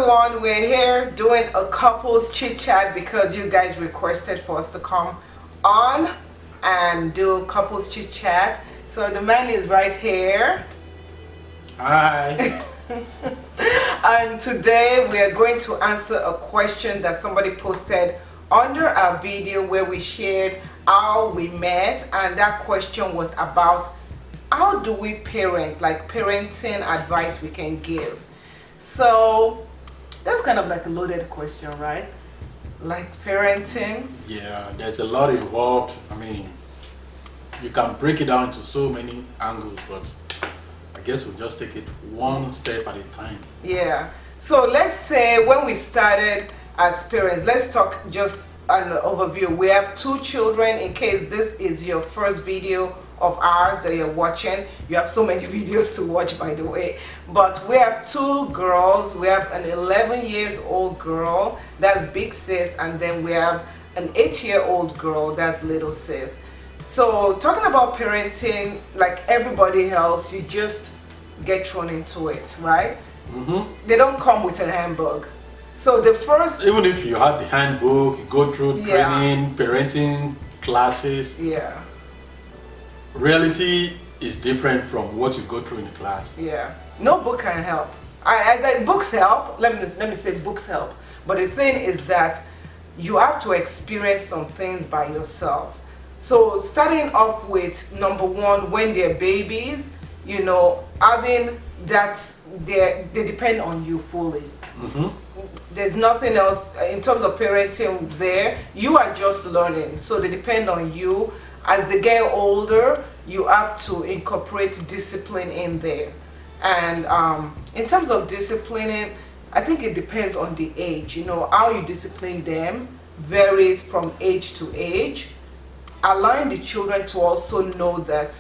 everyone, we're here doing a couples chit chat because you guys requested for us to come on and do couples chit chat. So the man is right here. Hi. And today we are going to answer a question that somebody posted under our video where we shared how we met, and that question was about how do we parent, like parenting advice we can give. So that's kind of like a loaded question, right? Like parenting. Yeah, there's a lot involved. I mean, you can break it down into so many angles, but I guess we'll just take it one step at a time. Yeah. So let's say when we started as parents, let's talk just an overview. We have 2 children. In case this is your first video of ours that you're watching, you have so many videos to watch, by the way, but we have 2 girls. We have an 11-year-old girl, that's big sis, and then we have an 8-year-old girl, that's little sis. So talking about parenting, like everybody else, you just get thrown into it, right? They don't come with a handbook. So the first, even if you had the handbook, you go through training, parenting classes, reality is different from what you go through in the class. Yeah, no book can help. Books help. Let me say books help. But the thing is that you have to experience some things by yourself. So starting off with number 1, when they're babies, you know, having that they depend on you fully. There's nothing else in terms of parenting there. You are just learning, so they depend on you. As they get older, you have to incorporate discipline in there. And in terms of disciplining, I think it depends on the age. You know, how you discipline them varies from age to age. Allowing the children to also know that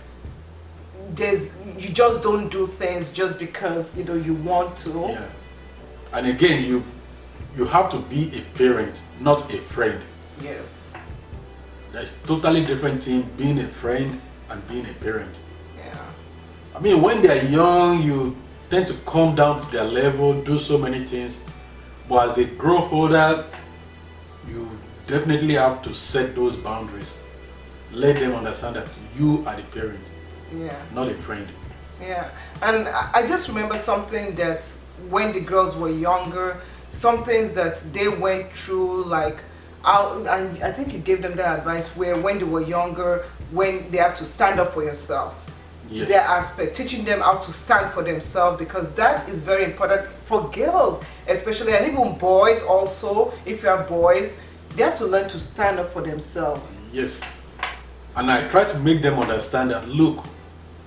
you just don't do things just because, you know, you want to. Yeah. And again, you have to be a parent, not a friend. Yes. There's totally different thing being a friend and being a parent. Yeah. I mean, when they're young, you tend to come down to their level, do so many things. But as they grow older, you definitely have to set those boundaries. Let them understand that you are the parent, not a friend. Yeah. And I just remember something that when the girls were younger, some things that they went through, like, and I think you gave them that advice where when they were younger, when they have to stand up for yourself. Yes. Their aspect, teaching them how to stand for themselves, because that is very important for girls especially, and even boys also. If you have boys, they have to learn to stand up for themselves. Yes. And I try to make them understand that, look,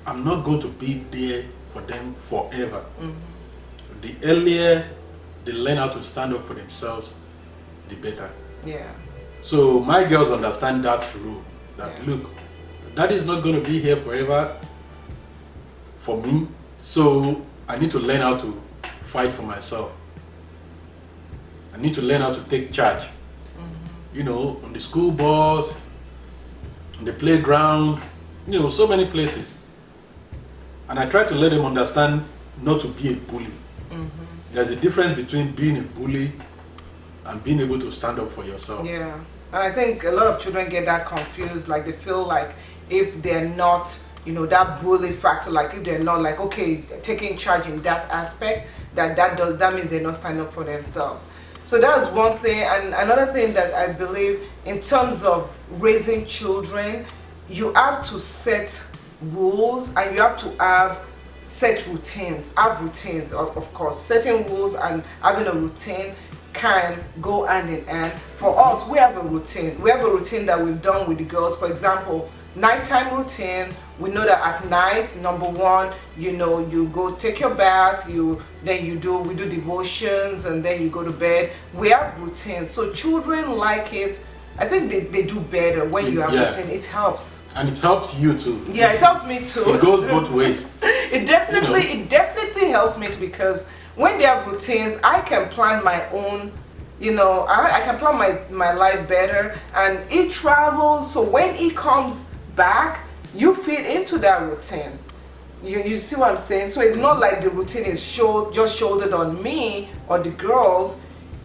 I'm not going to be there for them forever. The earlier they learn how to stand up for themselves, the better. Yeah. So my girls understand that rule, that look, that is not going to be here forever for me, so I need to learn how to fight for myself. I need to learn how to take charge. You know, on the school bus, on the playground, you know, so many places. And I try to let them understand not to be a bully. There's a difference between being a bully and being able to stand up for yourself. Yeah. And I think a lot of children get that confused, like they feel like if they're not, you know, that bully factor, like if they're not like, okay, taking charge in that aspect, that means they're not standing up for themselves. So that's one thing. And another thing that I believe in terms of raising children, you have to set rules and you have to have set routines. Have routines, of course. Setting rules and having a routine can go hand in hand. For us, we have a routine. We have a routine that we've done with the girls. For example, nighttime routine. We know that at night, number 1, you know, you go take your bath, we do devotions, and then you go to bed. We have routines, so children like it. I think they do better when you have routine. It helps. And it helps you too. Yeah, it helps me too. It goes both ways. It definitely helps me too, because when they have routines, I can plan my own, you know, I can plan my life better, and he travels, so when he comes back, you fit into that routine. You see what I'm saying? So it's not like the routine is just shouldered on me or the girls.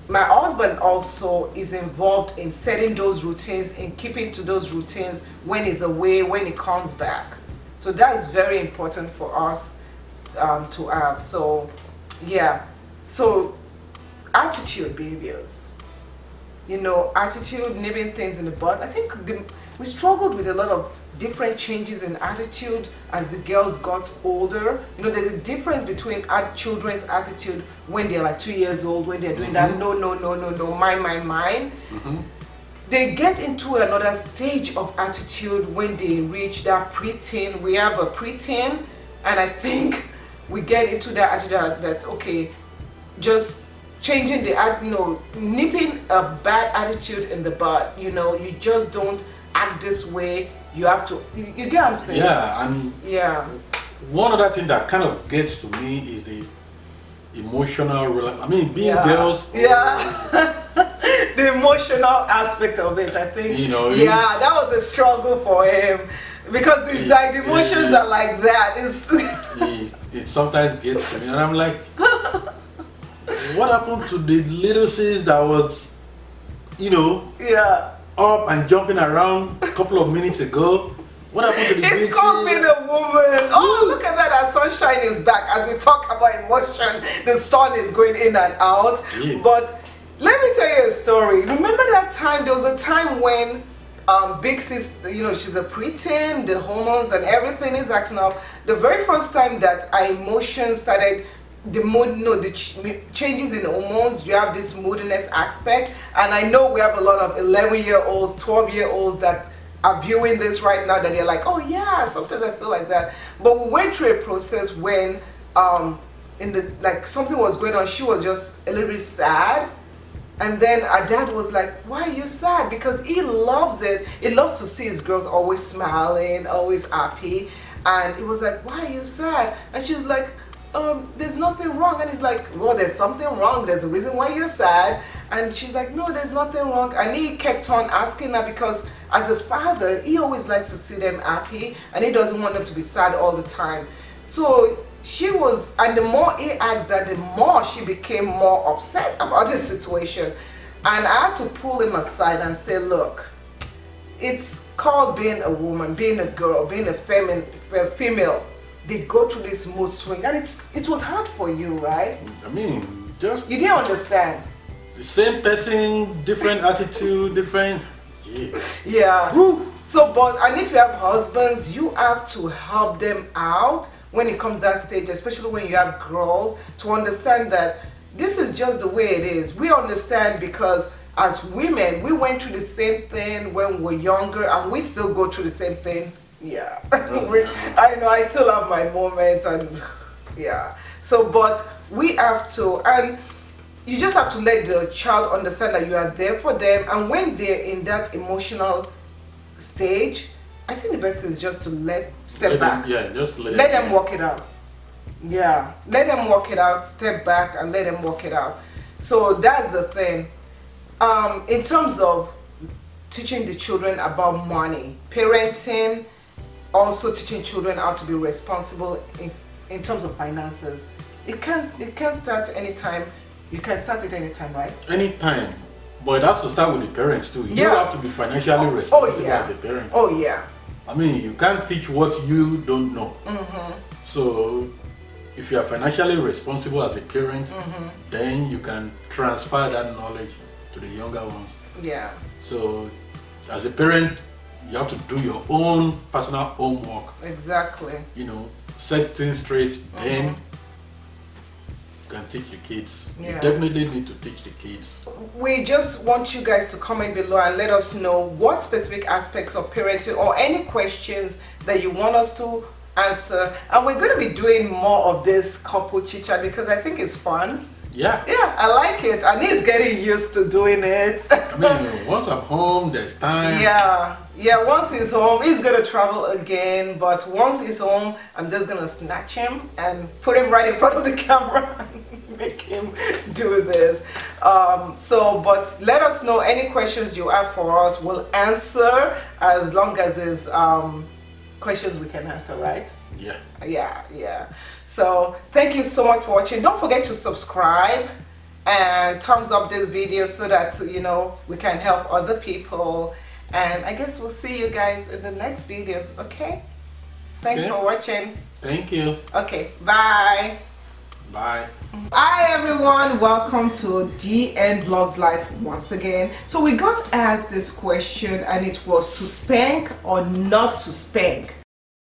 My husband also is involved in setting those routines, in keeping to those routines when he's away, when he comes back. So that is very important for us to have. So yeah, so attitude behaviors, attitude, nipping things in the bud. I think we struggled with a lot of different changes in attitude as the girls got older. There's a difference between children's attitude when they're like 2 years old, when they're doing that no, mine. They get into another stage of attitude when they reach that preteen. We have a preteen, and I think we get into that attitude that okay, just changing nipping a bad attitude in the bud. You just don't act this way. You have to, you get what I'm saying? Yeah, and one other thing that kind of gets to me is the emotional, being girls. Yeah. The emotional aspect of it, I think. That was a struggle for him because it's like the emotions are like that. It sometimes gets to me, and I'm like, what happened to the little sis that was, up and jumping around a couple of minutes ago? What happened to the It's called being a woman. Oh, look at that. Our sunshine is back. As we talk about emotion, the sun is going in and out. Yeah. But let me tell you a story. Remember that time? There was a time when big sis, she's a preteen, the hormones and everything is acting up. The very first time that our emotions started, the changes in hormones, you have this moodiness aspect. And I know we have a lot of 11-year-olds, 12-year-olds that are viewing this right now, that they're like, oh yeah, sometimes I feel like that. But we went through a process when something was going on. She was just a little bit sad, and then our dad was like, why are you sad? Because he loves it. He loves to see his girls always smiling, always happy. And he was like, why are you sad? And she's like, there's nothing wrong. And he's like, well, there's something wrong. There's a reason why you're sad. And she's like, no, there's nothing wrong. And he kept on asking her because as a father, he always likes to see them happy and he doesn't want them to be sad all the time. So she was, and the more he asked her, the more she became more upset about this situation. And I had to pull him aside and say, look, it's called being a woman, being a girl, being a female. They go through this mood swing, and it was hard for you, right? Just you didn't understand. The same person, different attitude, different. Yeah. Woo. So, and if you have husbands, you have to help them out when it comes to that stage, especially when you have girls, to understand that this is just the way it is. We understand because as women, we went through the same thing when we were younger, and we still go through the same thing. Yeah. I know I still have my moments, and yeah. So, but we have to, and you just have to let the child understand that you are there for them. And when they're in that emotional stage, I think the best thing is just to step back. Just let them work it out. Yeah, let them work it out. Step back and let them work it out. So that's the thing. In terms of teaching the children about money, parenting, also teaching children how to be responsible in terms of finances. It can start anytime. You can start it anytime, right? Anytime. But it has to start with the parents too. You have to be financially responsible as a parent. Oh yeah. You can't teach what you don't know. So if you are financially responsible as a parent, then you can transfer that knowledge to the younger ones. Yeah. So as a parent, you have to do your own personal homework. Exactly. Set things straight, then you can teach your kids. Yeah. You definitely need to teach the kids. We just want you guys to comment below and let us know what specific aspects of parenting or any questions that you want us to answer. And we're going to be doing more of this couple chit chat because I think it's fun. Yeah. Yeah, I like it. And he's getting used to doing it. Once I'm home, there's time. Yeah, once he's home, he's going to travel again. But once he's home, I'm just going to snatch him and put him right in front of the camera and make him do this. But let us know any questions you have for us. We'll answer as long as there's questions we can answer, right? Yeah. So thank you so much for watching. Don't forget to subscribe and thumbs up this video so that we can help other people. And I guess we'll see you guys in the next video. Okay, thanks for watching. Thank you. Okay, bye. Bye. Hi everyone, welcome to DN Vlogs Life once again. So we got asked this question, and it was to spank or not to spank.